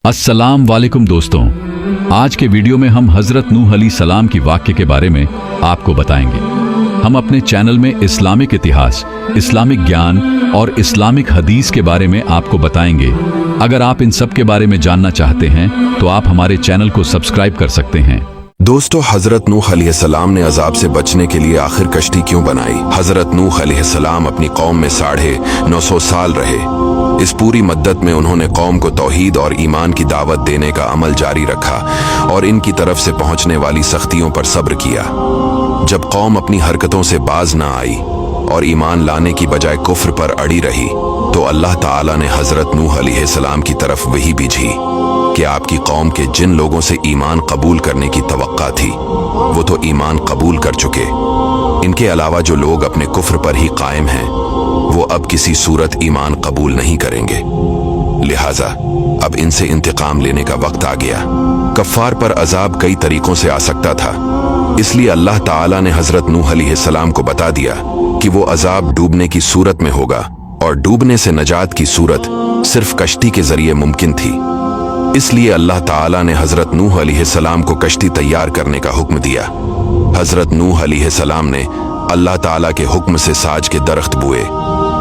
अस्सलाम वालेकुम दोस्तों, आज के वीडियो में हम हज़रत नूह अलैहिस्सलाम की वाक़े के बारे में आपको बताएंगे। हम अपने चैनल में इस्लामिक इतिहास, इस्लामिक ज्ञान और इस्लामिक हदीस के बारे में आपको बताएंगे। अगर आप इन सब के बारे में जानना चाहते हैं तो आप हमारे चैनल को सब्सक्राइब कर सकते हैं। दोस्तों, हजरत नूह अलैहिस्सलाम ने अजाब से बचने के लिए आखिर कश्ती क्यों बनाई? हजरत नूह अलैहिस्सलाम अपनी कौम में 950 साल रहे। इस पूरी मद्दत में उन्होंने कौम को तौहीद और ईमान की दावत देने का अमल जारी रखा और इनकी तरफ से पहुंचने वाली सख्तियों पर सब्र किया। जब कौम अपनी हरकतों से बाज न आई और ईमान लाने की बजाय कुफ्र पर अड़ी रही तो अल्लाह ताला ने हजरत नूह अलैहिस्सलाम की तरफ वही भेजी कि आपकी कौम के जिन लोगों से ईमान कबूल करने की तवक्का थी वो तो ईमान कबूल कर चुके। इनके अलावा जो लोग अपने कुफ्र पर ही कायम हैं वो अब किसी सूरत ईमान कबूल नहीं करेंगे। लिहाजा अब इनसे इंतकाम लेने का वक्त आ गया। कफ्फार पर अजाब कई तरीकों से आ सकता था, इसलिए अल्लाह ताला ने हजरत नूह अलैहिस्सलाम को बता दिया कि वो अजाब डूबने की सूरत में होगा और डूबने से नजात की सूरत सिर्फ कश्ती के जरिए मुमकिन थी। इसलिए अल्लाह ताला ने हजरत नूह अलैहिस्सलाम को कश्ती तैयार करने का हुक्म दिया। हजरत नूह अलैहिस्सलाम ने अल्लाह ताला के हुक्म से साज के दरख्त बोए।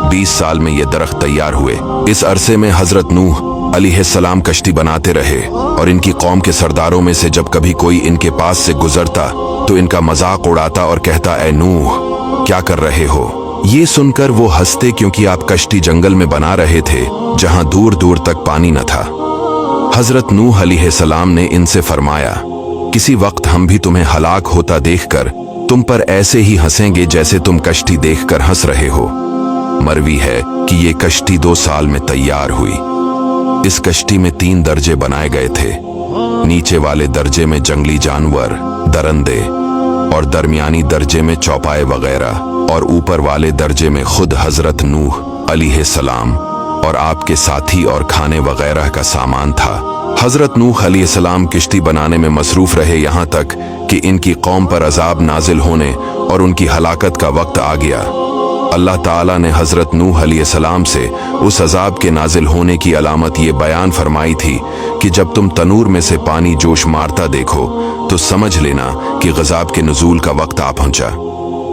20 साल में ये दरख्त तैयार हुए। इस अरसे में हजरत नूह अलैहिस्सलाम कश्ती बनाते रहे और इनकी कौम के सरदारों में से जब कभी कोई इनके पास से गुजरता तो इनका मजाक उड़ाता और कहता, ऐ नूह, क्या कर रहे हो? ये सुनकर वो हंसते, क्योंकि आप कश्ती जंगल में बना रहे थे जहां दूर दूर तक पानी न था। हजरत नूह अलैहिस्सलाम ने इनसे फरमाया, किसी वक्त हम भी तुम्हें हलाक होता देखकर तुम पर ऐसे ही हंसेंगे जैसे तुम कश्ती देखकर हंस रहे हो। मरवी है कि ये कश्ती 2 साल में तैयार हुई। इस कश्ती में 3 दर्जे बनाए गए थे। नीचे वाले दर्जे में जंगली जानवर, दरंदे और दरमियानी दर्जे में चौपाए वगैरह और ऊपर वाले दर्जे में खुद हजरत नूह अलैहिस्सलाम और आपके साथी और खाने वगैरह का सामान था। हजरत नूह अलैहिस्सलाम किश्ती बनाने में मसरूफ रहे, यहाँ तक कि इनकी कौम पर अजाब नाजिल होने और उनकी हलाकत का वक्त आ गया। अल्लाह ताला ने हजरत नूह अलैहिस्सलाम से उस अजाब के नाजिल होने की अलामत ये बयान फरमाई थी कि जब तुम तनूर में से पानी जोश मारता देखो तो समझ लेना कि गज़ाब के नुज़ूल का वक्त आ पहुंचा।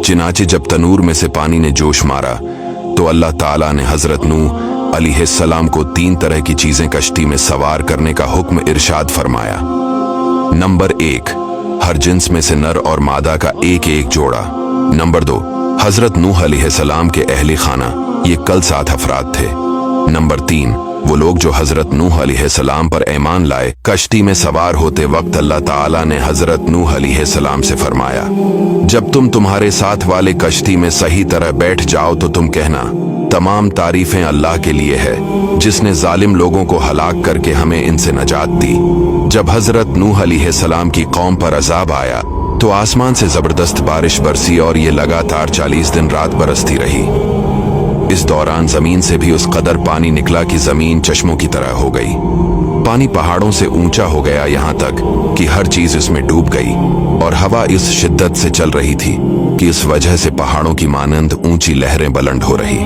चिनाचे जब तनूर में से पानी ने जोश मारा तो अल्लाह ताला ने हजरत नूह अलैहिस्सलाम को 3 तरह की चीजें कश्ती में सवार करने का हुक्म इरशाद फरमाया। नंबर 1, हर जिन्स में से नर और मादा का एक जोड़ा। नंबर 2, हजरत नूह अलैहिस्सलाम के अहले खाना, ये कल 7 अफराद थे। नंबर 3, वो लोग जो हजरत नूह अलैहिस्सलाम पर ईमान लाए। कश्ती में सवार होते वक्त अल्लाह ताला ने हजरत नूह अलैहिस्सलाम से फरमाया, जब तुम तुम्हारे साथ वाले कश्ती में सही तरह बैठ जाओ तो तुम कहना, तमाम तारीफें अल्लाह के लिए है जिसने जालिम लोगों को हलाक करके हमें इनसे नजात दी। जब हजरत नूह अलैहिस्सलाम की कौम पर अजाब आया तो आसमान से जबरदस्त बारिश बरसी और ये लगातार 40 दिन रात बरसती रही। इस दौरान जमीन से भी उस कदर पानी निकला कि जमीन चश्मों की तरह हो गई। पानी पहाड़ों से ऊंचा हो गया, यहाँ तक कि हर चीज इसमें डूब गई और हवा इस शिद्दत से चल रही थी कि इस वजह से पहाड़ों की मानंद ऊंची लहरें बुलंद हो रही।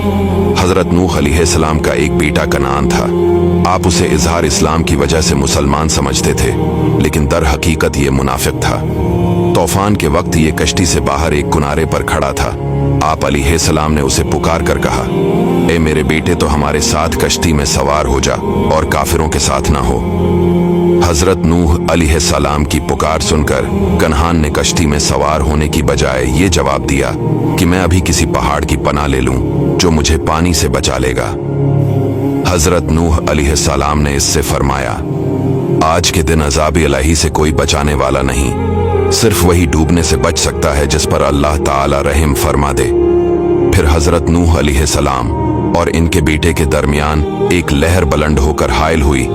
हजरत नूह अलैहिस्सलाम का एक बेटा कनान था। आप उसे इजहार इस्लाम की वजह से मुसलमान समझते थे, लेकिन दर हकीकत ये मुनाफिक था। तूफान के वक्त ये कश्ती से बाहर एक किनारे पर खड़ा था। आप अलैहिस्सलाम ने उसे पुकार कर कहा, ए मेरे बेटे, तो हमारे साथ कश्ती में सवार हो जा और काफिरों के साथ ना हो। हजरत नूह अलैहिस्सलाम की पुकार सुनकर कन्हान ने कश्ती में सवार होने की बजाय ये जवाब दिया कि मैं अभी किसी पहाड़ की पनाह ले लूं जो मुझे पानी से बचा लेगा। हजरत नूह अलैहिस्सलाम ने इससे फरमाया, आज के दिन अज़ाब इलाही से कोई बचाने वाला नहीं, सिर्फ वही डूबने से बच सकता है जिस पर अल्लाह ताला रहम फरमा दे। फिर हजरत नूह अलैहिस्सलाम और इनके बेटे के दरमियान एक लहर बुलंद होकर हायल हुई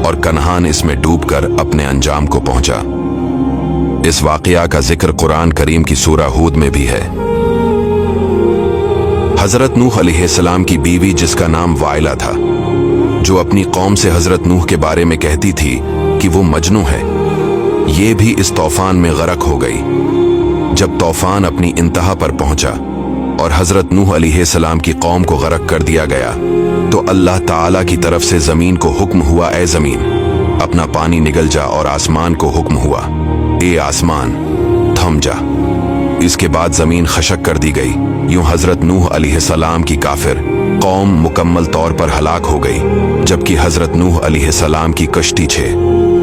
और कन्हान इसमें डूबकर अपने अंजाम को पहुंचा। इस वाकया का जिक्र कुरान करीम की सूरा हूद में भी है। हजरत नूह अलैहिस्सलाम की बीवी, जिसका नाम वाइला था, जो अपनी कौम से हजरत नूह के बारे में कहती थी कि वो मजनू है, ये भी इस तूफान में गरक हो गई। जब तूफान अपनी इंतहा पर पहुंचा और हजरत नूह अलैहिस्सलाम की कौम को गरक कर दिया गया तो अल्लाह ताला की तरफ से जमीन को हुक्म हुआ, ए जमीन अपना पानी निगल जा और आसमान को हुक्म हुआ, ए आसमान थम जा। इसके बाद जमीन खशक कर दी गई। यूं हजरत नूह अलैहिस्सलाम की काफिर कौम मुकम्मल तौर पर हलाक हो गई, जबकि हजरत नूह अलैहिस्सलाम की कश्ती 6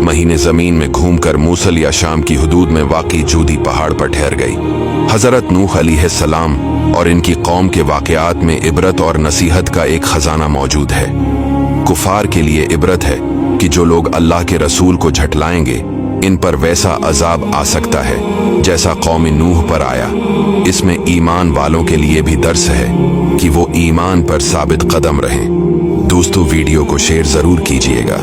महीने जमीन में घूमकर मूसल या शाम की हुदूद में वाक़ई जूदी पहाड़ पर ठहर गई। हजरत नूह अलैहिस्सलाम और इनकी कौम के वाक़यात में इबरत और नसीहत का एक खजाना मौजूद है। कुफार के लिए इबरत है कि जो लोग अल्लाह के रसूल को झटलाएंगे, इन पर वैसा अजाब आ सकता है जैसा कौम नूह पर आया। इसमें ईमान वालों के लिए भी दर्स है कि वो ईमान पर साबित कदम रहें। दोस्तों, वीडियो को शेयर जरूर कीजिएगा।